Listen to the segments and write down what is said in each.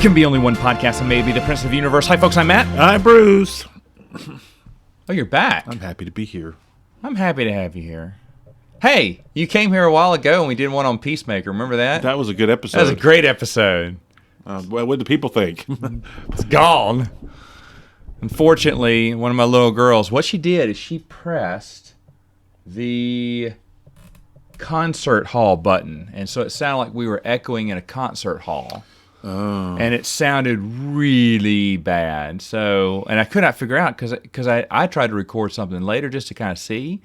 can be only one podcast, and maybe the Prince of the Universe. Hi, folks. I'm Matt. I'm Bruce. Oh, you're back. I'm happy to be here. I'm happy to have you here. Hey, you came here a while ago, and we did one on Peacemaker. Remember that? That was a good episode. That was a great episode. What do people think? It's gone. Unfortunately, one of my little girls, what she did is she pressed the concert hall button, and so it sounded like we were echoing in a concert hall. Oh. And it sounded really bad. So, and I could not figure out because I tried to record something later just to kind of see.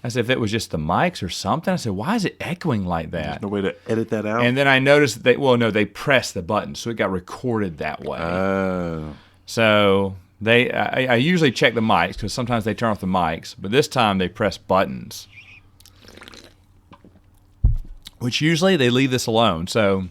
I said if it was just the mics or something. I said, why is it echoing like that? There's no way to edit that out. And then I noticed that they pressed the button, so it got recorded that way. Oh. So I usually check the mics because sometimes they turn off the mics, but this time they press buttons, which usually they leave this alone. So.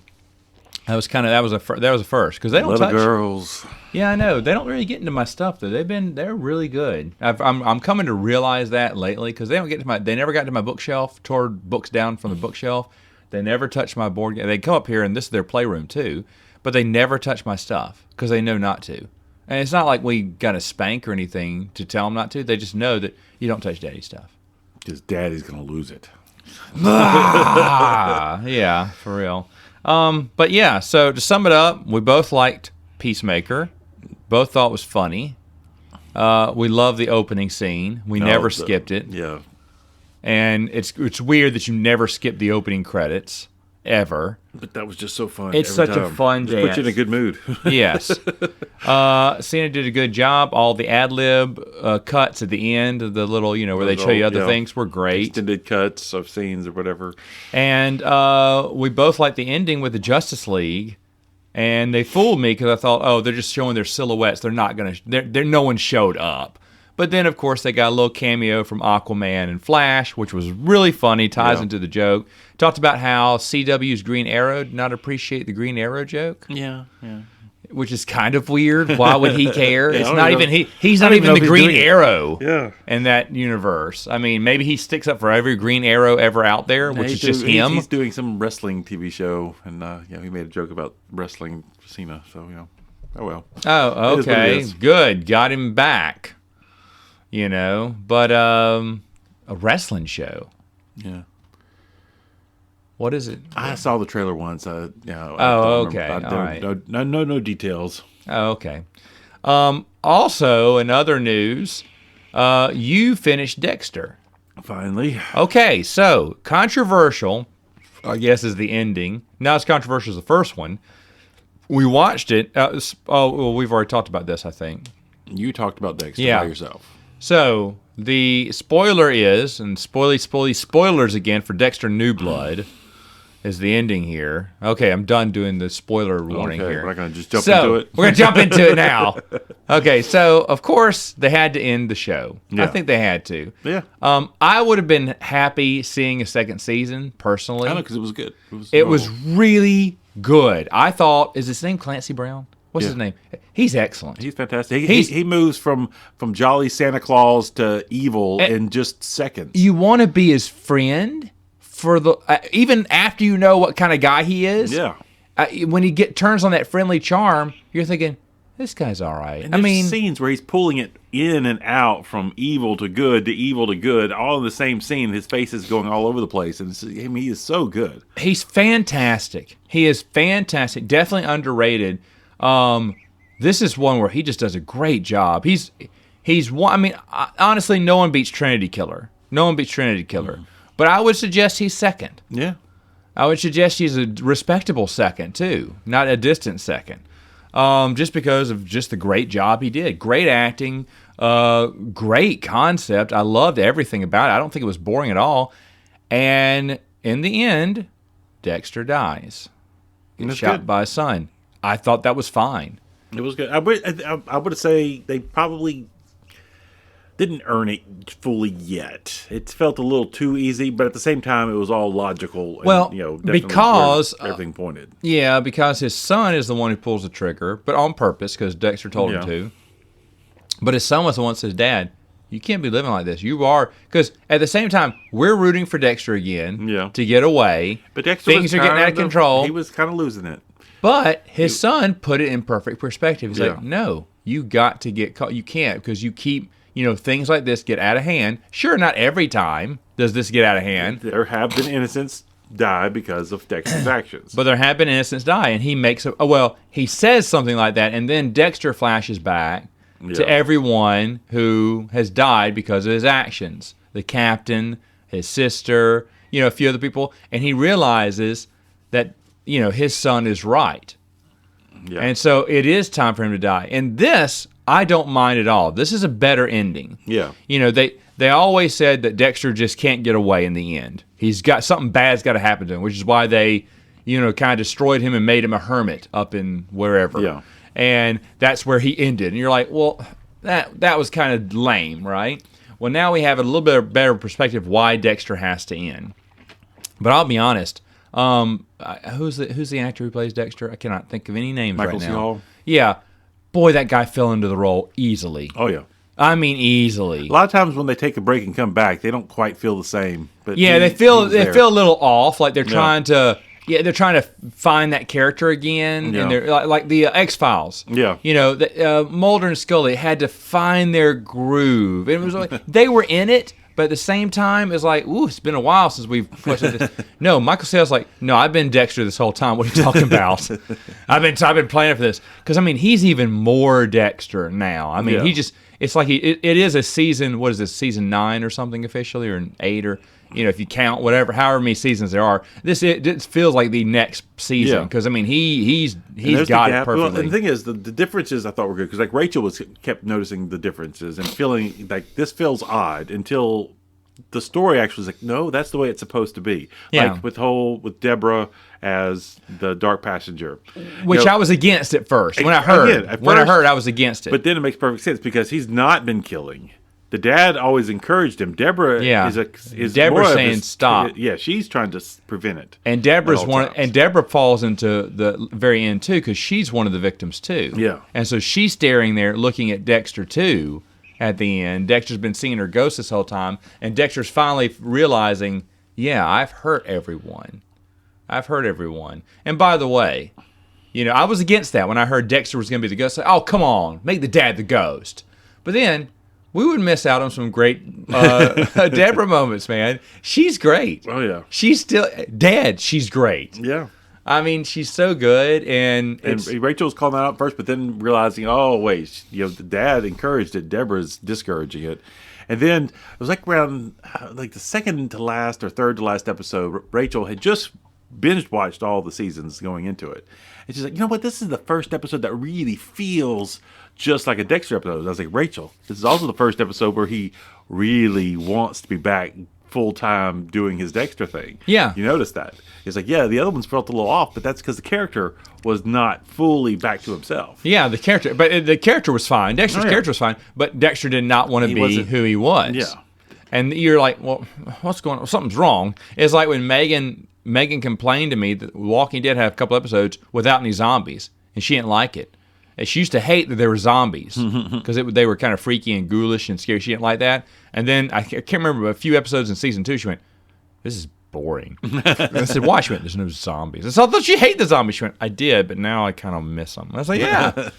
That was a first because they don't touch girls. Yeah, I know they don't really get into my stuff though. They're really good. I'm coming to realize that lately because they never got to my bookshelf, tore books down from the bookshelf. They never touch my board game. They come up here and this is their playroom too, but they never touch my stuff because they know not to. And it's not like we got a spank or anything to tell them not to. They just know that you don't touch Daddy's stuff Because Daddy's gonna lose it. Yeah, for real. But yeah, so to sum it up, we both liked Peacemaker. Both thought it was funny. We love the opening scene. We never skipped it. Yeah. And it's weird that you never skip the opening credits, ever. But that was just so fun. It's such a fun dance. Put you in a good mood. Yes. Cena did a good job. All the ad-lib cuts at the end of the little, where they show you other things were great. Extended cuts of scenes or whatever. And we both liked the ending with the Justice League. And they fooled me because I thought, they're just showing their silhouettes. They're not going to... No one showed up. But then, of course, they got a little cameo from Aquaman and Flash, which was really funny, ties into the joke. Talked about how CW's Green Arrow did not appreciate the Green Arrow joke. Yeah. Which is kind of weird. Why would he care? Yeah, it's not even he's not even the Green Arrow in that universe. I mean, maybe he sticks up for every Green Arrow ever out there, which is just him. He's doing some wrestling TV show, and he made a joke about wrestling Cena. So oh well. Oh, okay, good, got him back. But a wrestling show. Yeah. What is it? I saw the trailer once. Okay. All right. No details. Oh, okay. Also, in other news, you finished Dexter. Finally. Okay, so controversial, I guess, is the ending. Not as controversial as the first one. We watched it. We've already talked about this, I think. You talked about Dexter by yourself. So, the spoiler is, and spoilers again for Dexter New Blood, is the ending here. Okay, I'm done doing the spoiler warning here. We're not going to just jump into it. We're going to jump into it now. Okay, so, of course, they had to end the show. Yeah. I think they had to. Yeah. I would have been happy seeing a second season, personally. I know, because it was good. It was really good. I thought, is his name Clancy Brown? What's his name? He's excellent. He's fantastic. He moves from jolly Santa Claus to evil in just seconds. You want to be his friend for the even after you know what kind of guy he is. Yeah. When he turns on that friendly charm, you're thinking, this guy's all right. And there's scenes where he's pulling it in and out from evil to good, all in the same scene. His face is going all over the place, and he is so good. He's fantastic. He is fantastic. Definitely underrated. This is one where he just does a great job. He's one. I mean, honestly, no one beats Trinity Killer. But I would suggest he's second. Yeah. I would suggest he's a respectable second too, not a distant second. Just because of just the great job he did. Great acting, great concept. I loved everything about it. I don't think it was boring at all. And in the end, Dexter dies. Gets shot by his son. I thought that was fine. It was good. I would say they probably didn't earn it fully yet. It felt a little too easy, but at the same time, it was all logical. And, because everything pointed. Yeah, because his son is the one who pulls the trigger, but on purpose because Dexter told him to. But his son was the one that says, "Dad, you can't be living like this. You are," because at the same time, we're rooting for Dexter again to get away. But Dexter things are getting out of control. He was kind of losing it. But his son put it in perfect perspective. He's Yeah. like, no, you got to get caught. You can't because you keep, things like this get out of hand. Sure, not every time does this get out of hand. There have been innocents die because of Dexter's actions. But there have been innocents die, and he makes he says something like that, and then Dexter flashes back to everyone who has died because of his actions. The captain, his sister, a few other people, and he realizes that, his son is right. Yeah. And so it is time for him to die. And this, I don't mind at all. This is a better ending. Yeah. They always said that Dexter just can't get away in the end. He's got something bad's got to happen to him, which is why they, kind of destroyed him and made him a hermit up in wherever. Yeah. And that's where he ended. And you're like, well, that was kind of lame, right? Well, now we have a little bit better perspective why Dexter has to end. But I'll be honest. Who's the actor who plays Dexter? I cannot think of any names Michael right C. now. Hall? Yeah. Boy, that guy fell into the role easily. Oh, yeah. I mean, easily. A lot of times when they take a break and come back, they don't quite feel the same. But Yeah, they feel a little off, like they're trying to find that character again, Yeah. and they're like the X-Files. Yeah. Mulder and Scully had to find their groove. It was like they were in it, but at the same time, it's like, ooh, it's been a while since we've watched this. No, Michael Cera's like, no, I've been Dexter this whole time. What are you talking about? I've been planning for this because he's even more Dexter now. He just. It's like it is a season. What is this? Season 9 or something officially, or 8, or if you count however many seasons there are. It feels like the next season because he's got it perfectly. Well, and the thing is, the differences I thought were good because Rachel kept noticing the differences and feeling like this feels odd until the story actually was like, no, that's the way it's supposed to be. Yeah. Like with Deborah as the dark passenger, which I was against at first. When I heard, I was against it. But then it makes perfect sense because he's not been killing. The dad always encouraged him. Deborah is Deborah saying stop. Yeah, she's trying to prevent it. And Deborah falls into the very end too because she's one of the victims too. Yeah. And so she's staring there looking at Dexter too. At the end, Dexter's been seeing her ghost this whole time, and Dexter's finally realizing, yeah, I've hurt everyone. And by the way, I was against that when I heard Dexter was going to be the ghost. Like, oh, come on, make the dad the ghost. But then we would miss out on some great Deborah moments, man. She's great. Oh, yeah. She's still, Dad, she's great. Yeah. She's so good, and Rachel's calling that out first, but then realizing, oh wait, the dad encouraged it, Deborah's discouraging it, and then it was like around like the second to last or third to last episode, Rachel had just binge watched all the seasons going into it, and she's like, you know what, this is the first episode that really feels just like a Dexter episode. I was like, Rachel, this is also the first episode where he really wants to be back full time doing his Dexter thing. Yeah. You notice that. It's like, yeah, the other ones felt a little off, but that's because the character was not fully back to himself. Yeah, the character was fine. Dexter's character was fine, but Dexter did not want to be who he was. Yeah. And you're like, well, what's going on? Something's wrong. It's like when Megan complained to me that Walking Dead had a couple episodes without any zombies, and she didn't like it. And she used to hate that there were zombies because they were kind of freaky and ghoulish and scary. She didn't like that. And then I can't remember, a few episodes in season 2, she went, this is boring. And I said, why? She went, there's no zombies. And so I thought she hated the zombies. She went, I did, but now I kind of miss them. And I was like, yeah.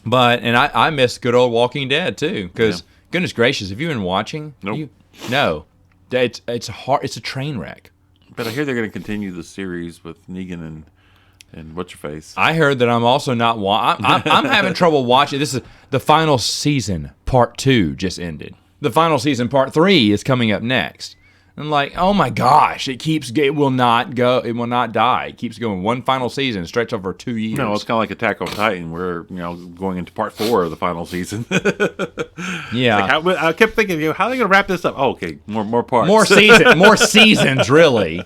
But I miss good old Walking Dead too, because goodness gracious, have you been watching? Nope. No. It's hard. It's a train wreck. But I hear they're going to continue the series with Negan and what's your face. I heard that I'm also not. I'm having trouble watching. This is the final season. Part 2 just ended. The final season, Part 3, is coming up next. I'm like, oh my gosh! It will not go. It will not die. It keeps going. One final season, stretched over 2 years. No, it's kind of like Attack on Titan. We're going into Part 4 of the final season. Yeah, I kept thinking, how are they going to wrap this up? Oh, okay, more parts, more seasons, really.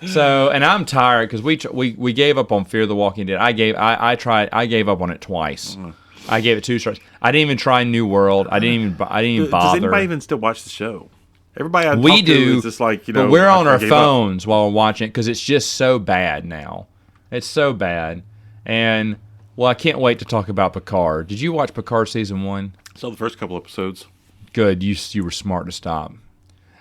So, and I'm tired because we gave up on Fear the Walking Dead. I gave up on it twice. I gave it 2 stars. I didn't even try New World. I didn't even bother. Does anybody even still watch the show? Everybody I we talk do, to is just like, but we're on our phones while we're watching it because it's just so bad now. It's so bad. And, well, I can't wait to talk about Picard. Did you watch Picard Season 1? Saw the first couple episodes. Good. You were smart to stop.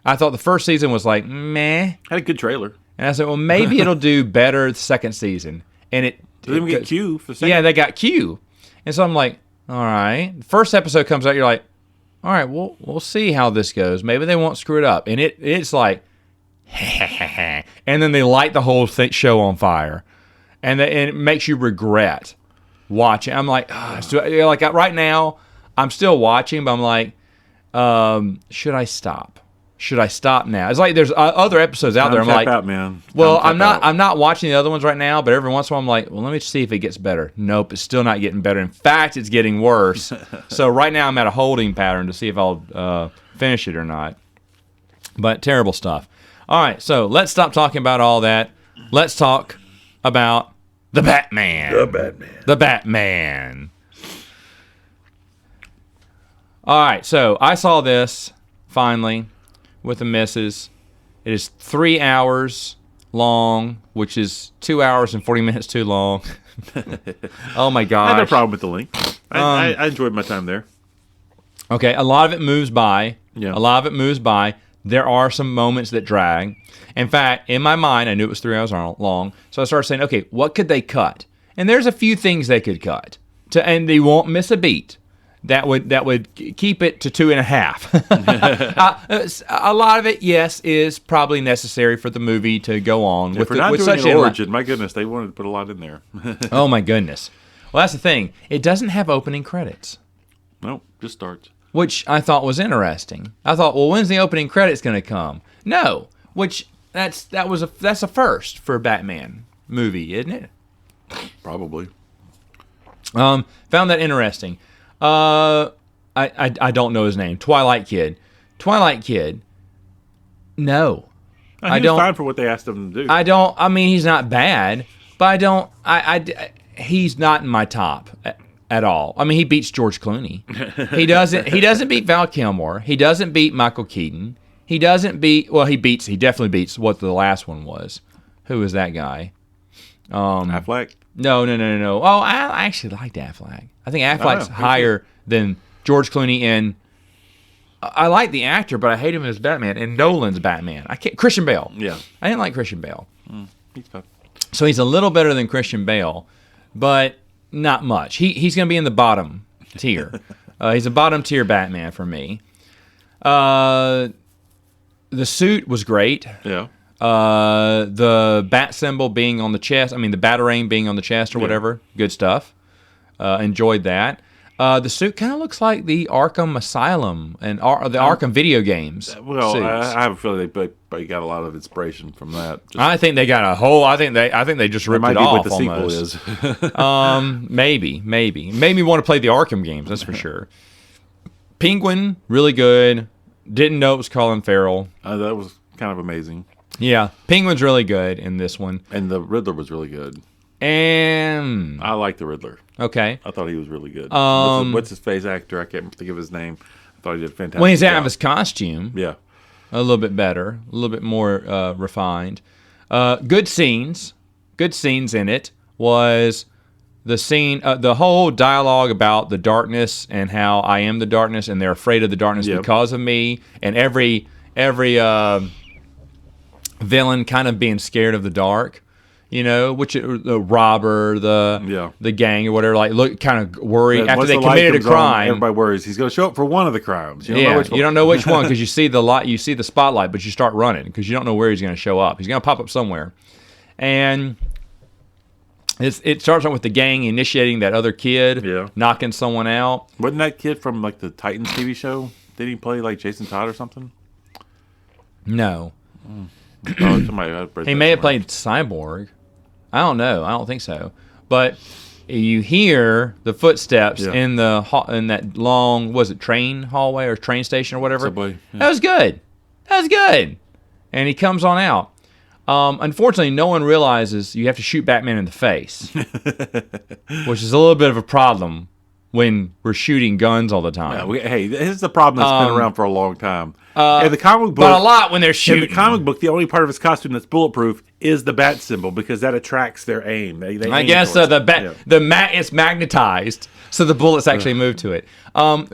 I thought the first season was like, meh. Had a good trailer. And I said, well, maybe it'll do better the second season. And it Did they even get Q for second? Yeah, they got Q. And so I'm like, all right. First episode comes out, you're like, all right, we'll see how this goes. Maybe they won't screw it up. And it's like, and then they light the whole show on fire. And it makes you regret watching. I'm like, right now, I'm still watching, but I'm like, should I stop? Should I stop now? It's like there's other episodes out there. I'm like, out, man. Well, I'm not watching the other ones right now, but every once in a while I'm like, well, let me see if it gets better. Nope, it's still not getting better. In fact, it's getting worse. So right now I'm at a holding pattern to see if I'll finish it or not. But terrible stuff. All right, so let's stop talking about all that. Let's talk about the Batman. The Batman. All right, so I saw this finally with the missus. It is 3 hours long, which is 2 hours and 40 minutes too long. Oh my gosh. I had no problem with the length. I enjoyed my time there. Okay, a lot of it moves by. Yeah. A lot of it moves by. There are some moments that drag. In fact, in my mind, I knew it was 3 hours long, so I started saying, okay, what could they cut? And there's a few things they could cut, and they won't miss a beat. That would keep it to 2.5. A lot of it, yes, is probably necessary for the movie to go on. If we're not doing an origin, my goodness, they wanted to put a lot in there. Oh my goodness. Well, that's the thing. It doesn't have opening credits. Nope, just starts. Which I thought was interesting. I thought, well, when's the opening credits going to come? No, which that's a first for a Batman movie, isn't it? Probably. Found that interesting. I don't know his name. Twilight Kid. No. I don't. Fine for what they asked him to do. I mean, he's not bad, but he's not in my top at all. I mean, he beats George Clooney. He doesn't beat Val Kilmer. He doesn't beat Michael Keaton. He definitely beats what the last one was. Who was that guy? Affleck? No. Oh, I actually liked Affleck. I think Affleck's higher than George Clooney, and I like the actor, but I hate him as Batman. And Nolan's Batman. Christian Bale. Yeah. I didn't like Christian Bale. He's tough. So he's a little better than Christian Bale, but not much. He's going to be in the bottom tier. He's a bottom tier Batman for me. The suit was great. Yeah. The bat symbol being on the chest, the Batarang being on the chest or whatever, good stuff. Enjoyed that. The suit kind of looks like the Arkham Asylum and the Arkham video games. Well, I have a feeling they got a lot of inspiration from that. I think they got a whole. I think they just ripped it off. What the almost. sequel is. Maybe made me want to play the Arkham games. That's for sure. Penguin, really good. Didn't know it was Colin Farrell. That was kind of amazing. Yeah, Penguin's really good in this one. And the Riddler was really good. And I like the Riddler. Okay. I thought he was really good. What's his face actor? I can't think of his name. I thought he did a fantastic when he's out job. of his costume. Yeah. A little bit better. A little bit more refined. Good scenes. Good scenes in it was the scene, the whole dialogue about the darkness and how I am the darkness and they're afraid of the darkness because of me. And every villain kind of being scared of the dark, which the robber, the gang or whatever, like kind of worried after they committed a crime. Everybody worries he's going to show up for one of the crimes. You don't know which one because you see you see the spotlight, but you start running because you don't know where he's going to show up. He's going to pop up somewhere, and it starts off with the gang initiating that other kid, knocking someone out. Wasn't that kid from like the Titans TV show? Did he play like Jason Todd or something? No. He may have played Cyborg. I don't know. I don't think so. But you hear the footsteps in that long, train hallway or train station or whatever? Subway. Yeah. That was good. And he comes on out. Unfortunately, no one realizes you have to shoot Batman in the face, which is a little bit of a problem when we're shooting guns all the time. Hey, this is a problem that's been around for a long time. In the comic book, but a lot when they're shooting. In the comic book, the only part of his costume that's bulletproof is the bat symbol because that attracts their aim. They I guess it's magnetized, so the bullets actually move to it.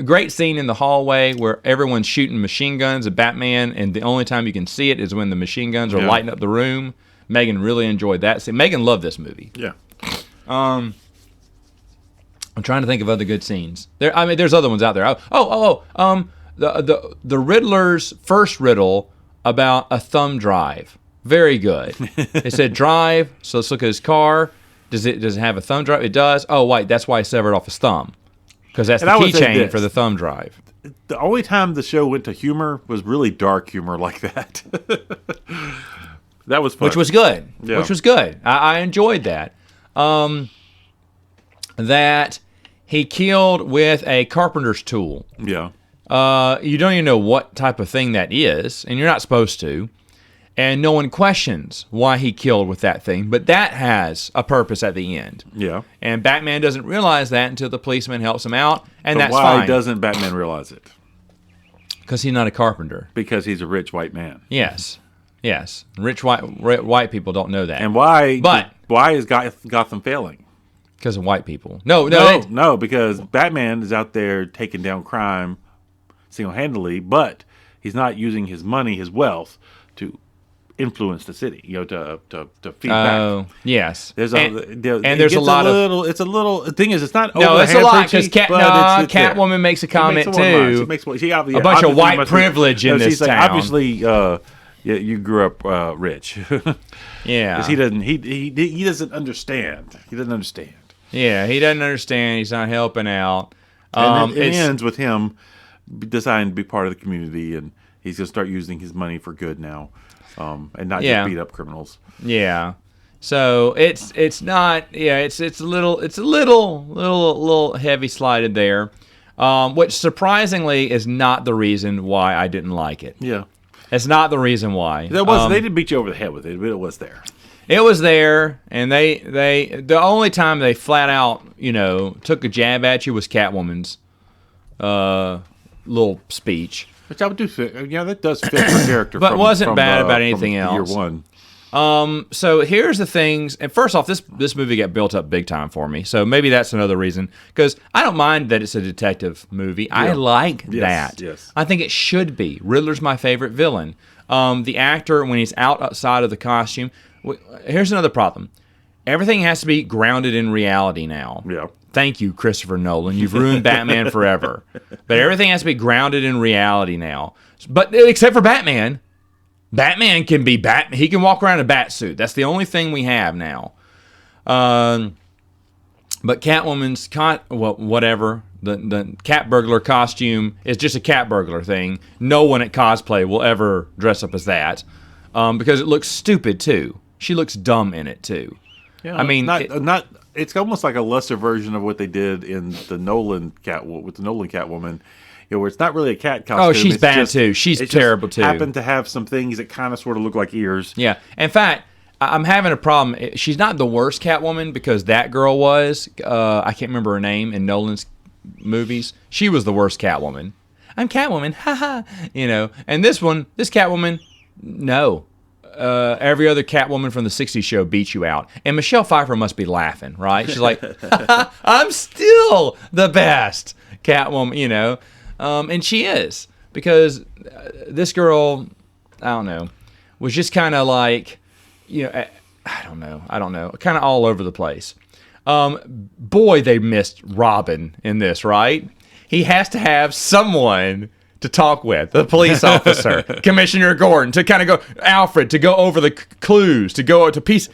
Great scene in the hallway where everyone's shooting machine guns at Batman, and the only time you can see it is when the machine guns are lighting up the room. Megan really enjoyed that. See, Megan loved this movie. Yeah. I'm trying to think of other good scenes. There's other ones out there. The Riddler's first riddle about a thumb drive. Very good. It said drive, so let's look at his car. Does it have a thumb drive? It does. Oh, wait, that's why he severed off his thumb. Because that's the keychain for the thumb drive. The only time the show went to humor was really dark humor like that. That was fun. Which was good. Yeah. Which was good. I enjoyed that. That he killed with a carpenter's tool. Yeah. You don't even know what type of thing that is, and you're not supposed to. And no one questions why he killed with that thing, but that has a purpose at the end. Yeah. And Batman doesn't realize that until the policeman helps him out, and But that's why fine. doesn't Batman realize it? Because he's not a carpenter. Because he's a rich white man. Yes. Rich white people don't know that. And why? But why is Gotham failing? because of white people. No, because Batman is out there taking down crime single-handedly, but he's not using his money, his wealth, to influence the city. To feed back. Oh, yes. There's and there's there's a lot of. It's a little. The thing is, it's not. No, over it's the a lot hand because preachy, but it's there. Catwoman makes a comment She makes one line. too. She makes one. A bunch of white privilege in this she's like, town. obviously, you grew up rich. Yeah. 'Cause he doesn't. He doesn't understand. He doesn't understand. Yeah, he doesn't understand. He's not helping out. And it ends with him deciding to be part of the community, and he's gonna start using his money for good now, and not just beat up criminals. Yeah. So it's not. Yeah, it's a little heavy slided there, which surprisingly is not the reason why I didn't like it. Yeah, it's not the reason why. That was they didn't beat you over the head with it, but it was there. It was there, and they the only time they flat out took a jab at you was Catwoman's little speech. Which I would do fit. Yeah, that does fit her character. But wasn't bad about anything else. Year one. So here's the things. And first off, this movie got built up big time for me. So maybe that's another reason. Because I don't mind that it's a detective movie. I like that. Yes. I think it should be. Riddler's my favorite villain. The actor, when he's outside of the costume. Here's another problem. Everything has to be grounded in reality now. Yeah. Thank you, Christopher Nolan. You've ruined Batman forever. But everything has to be grounded in reality now. But except for Batman. Batman can be Batman. He can walk around in a bat suit. That's the only thing we have now. But Catwoman's whatever. The cat burglar costume is just a cat burglar thing. No one at cosplay will ever dress up as that. Because it looks stupid too. She looks dumb in it too. Yeah, I mean, it's almost like a lesser version of what they did in the Nolan Catwoman, where it's not really a cat costume. Oh, she's bad too. She's terrible too. Happened to have some things that kind of sort of look like ears. Yeah. In fact, I'm having a problem. She's not the worst Catwoman because that girl was. I can't remember her name in Nolan's movies. She was the worst Catwoman. I'm Catwoman, haha. And this Catwoman, no. Every other Catwoman from the 60s show beats you out. And Michelle Pfeiffer must be laughing, right? She's like, I'm still the best Catwoman, and she is. Because this girl, I don't know, was just kind of like, I don't know, kind of all over the place. Boy, they missed Robin in this, right? He has to have someone to talk with, the police officer, Commissioner Gordon, to kind of go, Alfred, to go over the clues, to go to piece,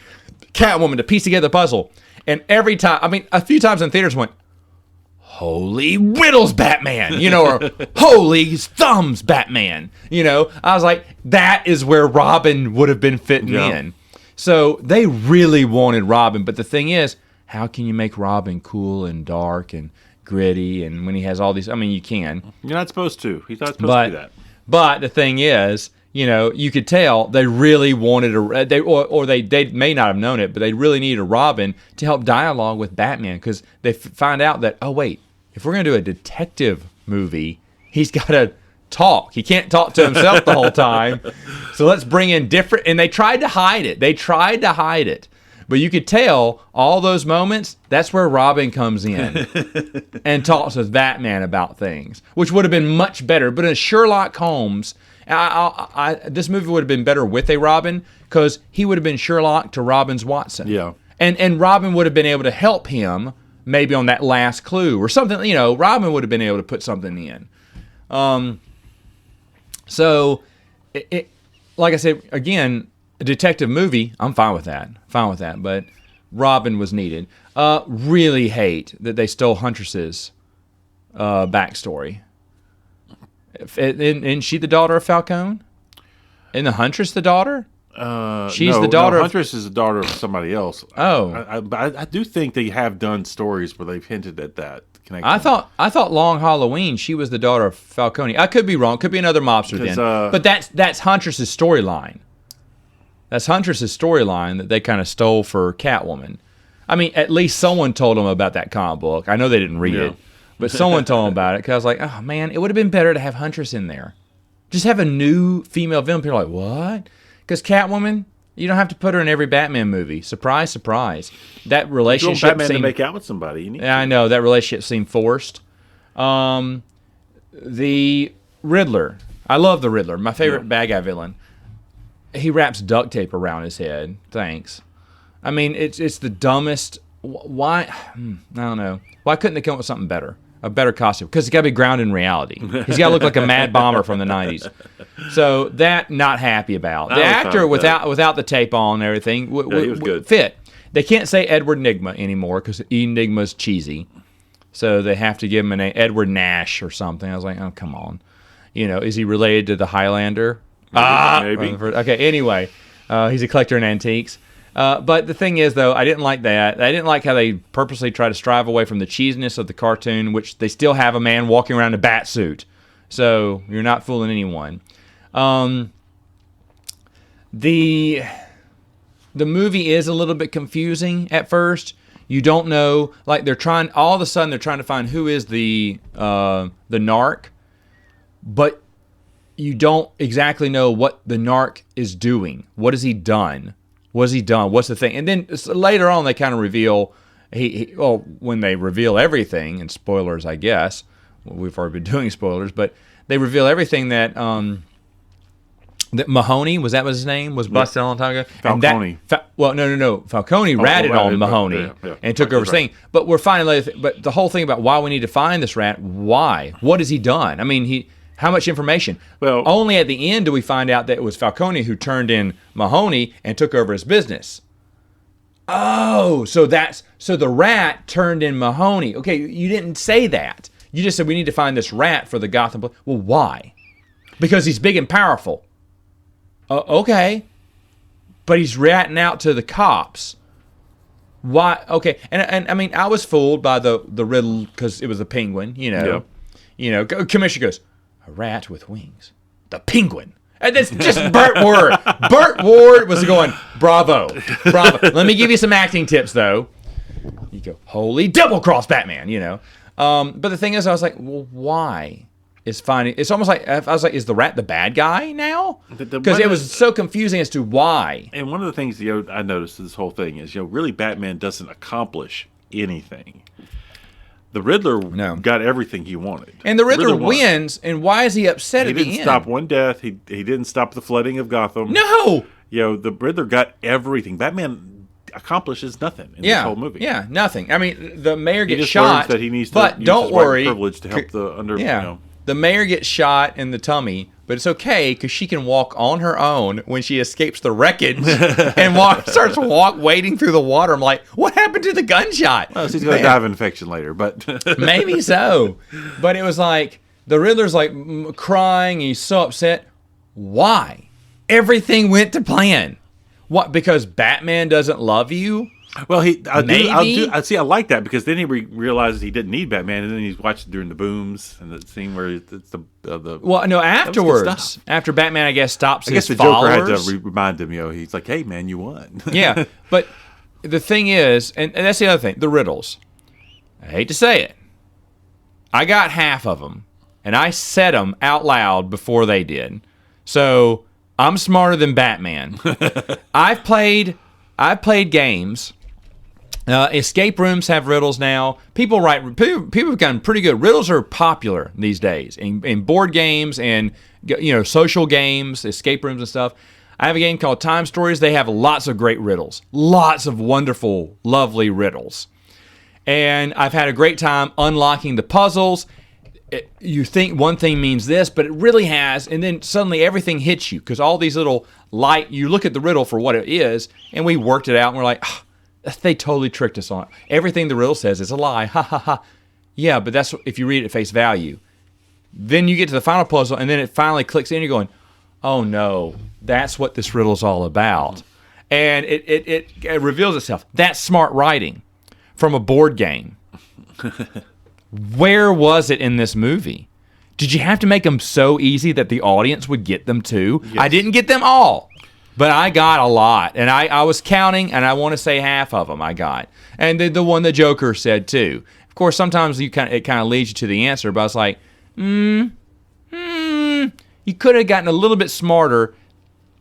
Catwoman, to piece together the puzzle. And every time, a few times in theaters went, holy Riddle's Batman, or holy thumbs Batman, I was like, that is where Robin would have been fitting in. So they really wanted Robin, but the thing is, how can you make Robin cool and dark and gritty, and when he has all these, you can. You're not supposed to. He's not supposed to do that. But the thing is, you could tell they really wanted they may not have known it, but they really needed a Robin to help dialogue with Batman, because they find out that, oh wait, if we're going to do a detective movie, he's got to talk. He can't talk to himself the whole time. So let's bring in different, and they tried to hide it. But you could tell all those moments, that's where Robin comes in and talks with Batman about things, which would have been much better. But in Sherlock Holmes, This movie would have been better with a Robin because he would have been Sherlock to Robin's Watson. Yeah. And Robin would have been able to help him maybe on that last clue or something. Robin would have been able to put something in. So, like I said, again, a detective movie, I'm fine with that. But Robin was needed. Really hate that they stole Huntress's backstory. Isn't she the daughter of Falcone? Isn't the Huntress the daughter? She's the daughter. Huntress is the daughter of somebody else. Oh, I do think they have done stories where they've hinted at that connection. I thought Long Halloween she was the daughter of Falcone. I could be wrong. Could be another mobster then. But that's Huntress's storyline. That's Huntress's storyline that they kind of stole for Catwoman. I mean, at least someone told them about that comic book. I know they didn't read it, but someone told them about it because I was like, oh man, it would have been better to have Huntress in there. Just have a new female villain. People are like, what? Because Catwoman, you don't have to put her in every Batman movie. Surprise, surprise. That relationship you want Batman to make out with somebody. I know that relationship seemed forced. The Riddler. I love the Riddler. My favorite bad guy villain. He wraps duct tape around his head. Thanks. I mean, it's the dumbest. Why? I don't know. Why couldn't they come up with something better? A better costume? Because it's got to be grounded in reality. He's got to look like a mad bomber from the 90s. So that, not happy about. The actor without the tape on and everything he was good. Fit. They can't say Edward Nygma anymore because Enigma's cheesy. So they have to give him an name, Edward Nash or something. I was like, oh, come on. Is he related to the Highlander? Maybe. Okay, anyway, he's a collector in antiques. But the thing is, though, I didn't like that. I didn't like how they purposely try to strive away from the cheesiness of the cartoon, which they still have a man walking around in a bat suit. So you're not fooling anyone. The movie is a little bit confusing at first. You don't know, like all of a sudden they're trying to find who is the narc, but you don't exactly know what the narc is doing. What has he done? What's the thing? And then later on, they kind of reveal, when they reveal everything, and spoilers, I guess. Well, we've already been doing spoilers, but they reveal everything that Mahoney, was that his name? Was busted a long time ago? Falcone. No. Falcone ratted on Mahoney and took over his thing. But we're finding later, but the whole thing about why we need to find this rat, why? What has he done? I mean, how much information? Well, only at the end do we find out that it was Falcone who turned in Mahoney and took over his business. Oh, so the rat turned in Mahoney. Okay, you didn't say that. You just said we need to find this rat for the Gotham. Well, why? Because he's big and powerful. Okay, but he's ratting out to the cops. Why? Okay, and I mean, I was fooled by the riddle because it was a penguin. Commissioner goes, a rat with wings. The penguin. And that's just Burt Ward. Burt Ward was going, bravo. Let me give you some acting tips, though. You go, holy double-cross Batman, But the thing is, I was like, well, why? It's almost like, I was like, is the rat the bad guy now? Because it was so confusing as to why. And one of the things I noticed in this whole thing is, really Batman doesn't accomplish anything. The Riddler got everything he wanted. And the Riddler wins, and why is he upset at the end? He didn't stop one death. He didn't stop the flooding of Gotham. No! The Riddler got everything. Batman accomplishes nothing in this whole movie. Yeah, nothing. I mean, the mayor gets just shot, learns that he needs to but use don't his white worry. Privilege to help the under. The mayor gets shot in the tummy, but it's okay because she can walk on her own when she escapes the wreckage and starts wading through the water. I'm like, what happened to the gunshot? Well, she's going to die of infection later, but maybe so. But it was like the Riddler's like crying. He's so upset. Why? Everything went to plan. What? Because Batman doesn't love you? Well, I like that because then he realizes he didn't need Batman, and then he's watching during the booms and the scene where it's the. Well, no, afterwards, after Batman, I guess stops. I guess the Joker had to remind him. He's like, "Hey, man, you won." Yeah, but the thing is, and that's the other thing, the riddles. I hate to say it, I got half of them, and I said them out loud before they did. So I'm smarter than Batman. I've played games. Escape rooms have riddles now. People have gotten pretty good. Riddles are popular these days in board games and social games, escape rooms and stuff. I have a game called Time Stories. They have lots of great riddles, lots of wonderful, lovely riddles. And I've had a great time unlocking the puzzles. You think one thing means this, but it really has, and then suddenly everything hits you because all these little you look at the riddle for what it is, and we worked it out, and we're like, they totally tricked us on it. Everything the riddle says is a lie. Ha, ha, ha. Yeah, but that's if you read it at face value. Then you get to the final puzzle, and then it finally clicks in, and you're going, oh no, that's what this riddle's all about. And it reveals itself. That's smart writing from a board game. Where was it in this movie? Did you have to make them so easy that the audience would get them too? Yes. I didn't get them all, but I got a lot. And I was counting, and I want to say half of them I got. And the one the Joker said too. Of course, sometimes it kind of leads you to the answer, but I was like, you could have gotten a little bit smarter,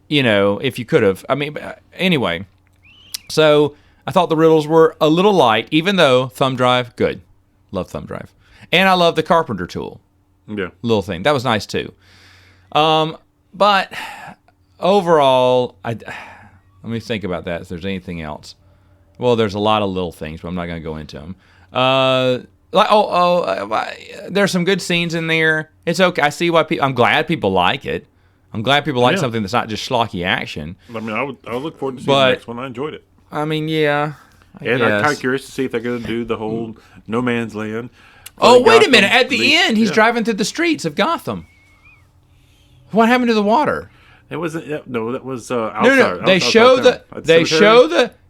if you could have. I mean, anyway. So I thought the riddles were a little light, even though thumb drive, good. Love thumb drive. And I love the carpenter tool. Yeah. Little thing. That was nice too. But overall, let me think about that if there's anything else. Well, there's a lot of little things, but I'm not going to go into them. There's some good scenes in there. It's okay. I see why I'm glad people like it. I'm glad people like something that's not just schlocky action. I mean, I would look forward to seeing the next one. I enjoyed it. I mean, yeah. I'm kind of curious to see if they're going to do the whole No Man's Land. Oh, wait a minute. At the end, he's driving through the streets of Gotham. What happened to the water? It wasn't. No, that was outside. No.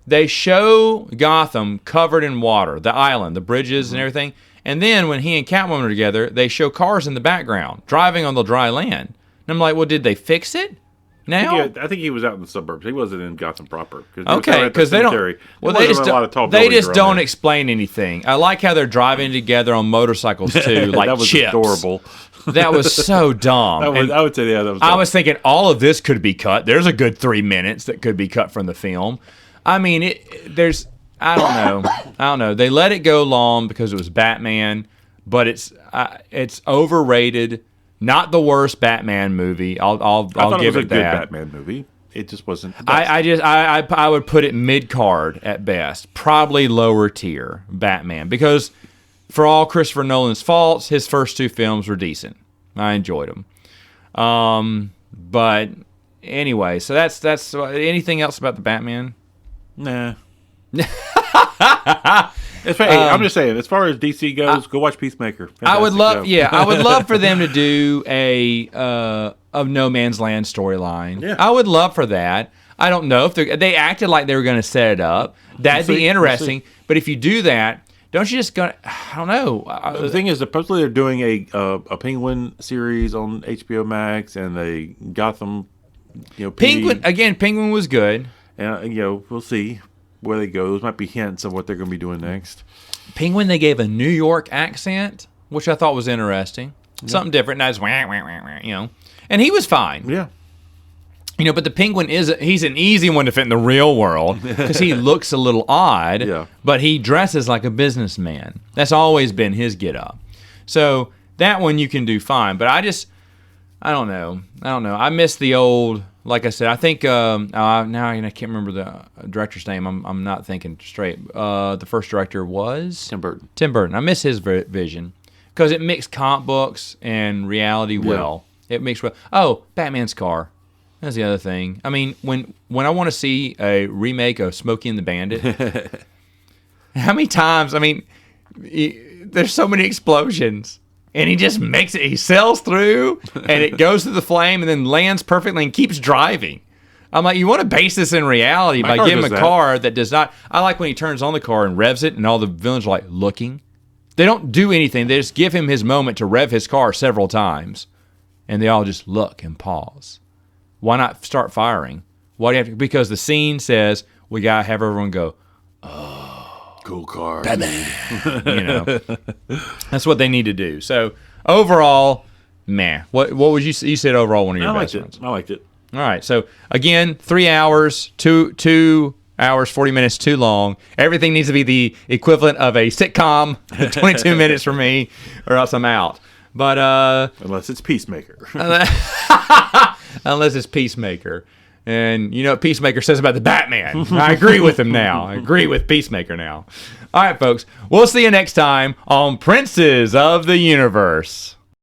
They show Gotham covered in water, the island, the bridges and everything. And then when he and Catwoman are together, they show cars in the background driving on the dry land. And I'm like, well, did they fix it? Now? I think he was out in the suburbs. He wasn't in Gotham proper. Okay, because they don't. Well, they just don't explain anything. I like how they're driving together on motorcycles too, like that was chips. Adorable. That was so dumb. I would say, that was. I was thinking all of this could be cut. There's a good 3 minutes that could be cut from the film. I mean, I don't know. They let it go long because it was Batman, but it's overrated. Not the worst Batman movie. I'll give it that. It was a good Batman movie. It just wasn't. I would put it mid card at best, probably lower tier Batman, because for all Christopher Nolan's faults, his first 2 films were decent. I enjoyed them. But anyway, so that's anything else about the Batman? Nah. I'm just saying, as far as DC goes, go watch Peacemaker. Fantastic I would love, show. I would love for them to do a No Man's Land storyline. Yeah. I would love for that. I don't know if they acted like they were going to set it up. That'd be interesting. But if you do that, don't you just go? I don't know. The thing is, supposedly they're doing a Penguin series on HBO Max and a Gotham. Penguin was good. And we'll see where they go. Those might be hints of what they're going to be doing next. Penguin, they gave a New York accent, which I thought was interesting. Yep. Something different. Not just and he was fine. Yeah. But the Penguin he's an easy one to fit in the real world because he looks a little odd, but he dresses like a businessman. That's always been his get-up. So that one you can do fine. But I don't know. I miss the old. Like I said, I think now I can't remember the director's name. I'm not thinking straight. The first director was Tim Burton. Tim Burton. I miss his vision because it mixed comic books and reality well. It mixed well. Oh, Batman's car. That's the other thing. I mean, when I want to see a remake of Smokey and the Bandit, how many times? I mean, there's so many explosions. And he just makes it. He sails through, and it goes through the flame, and then lands perfectly and keeps driving. I'm like, you want to base this in reality by giving him a car that does not. I like when he turns on the car and revs it, and all the villains are like looking. They don't do anything. They just give him his moment to rev his car several times, and they all just look and pause. Why not start firing? Why do you have to? Because the scene says we gotta have everyone go, oh. Cool car. Batman. That's what they need to do. So overall, meh. What would you said overall one of your best ones? I liked it. All right. So again, 3 hours, 2 hours, 40 minutes too long. Everything needs to be the equivalent of a sitcom, 22 minutes for me, or else I'm out. But Unless it's Peacemaker. unless it's Peacemaker. And you know what Peacemaker says about the Batman. I agree with him now. I agree with Peacemaker now. All right, folks. We'll see you next time on Princes of the Universe.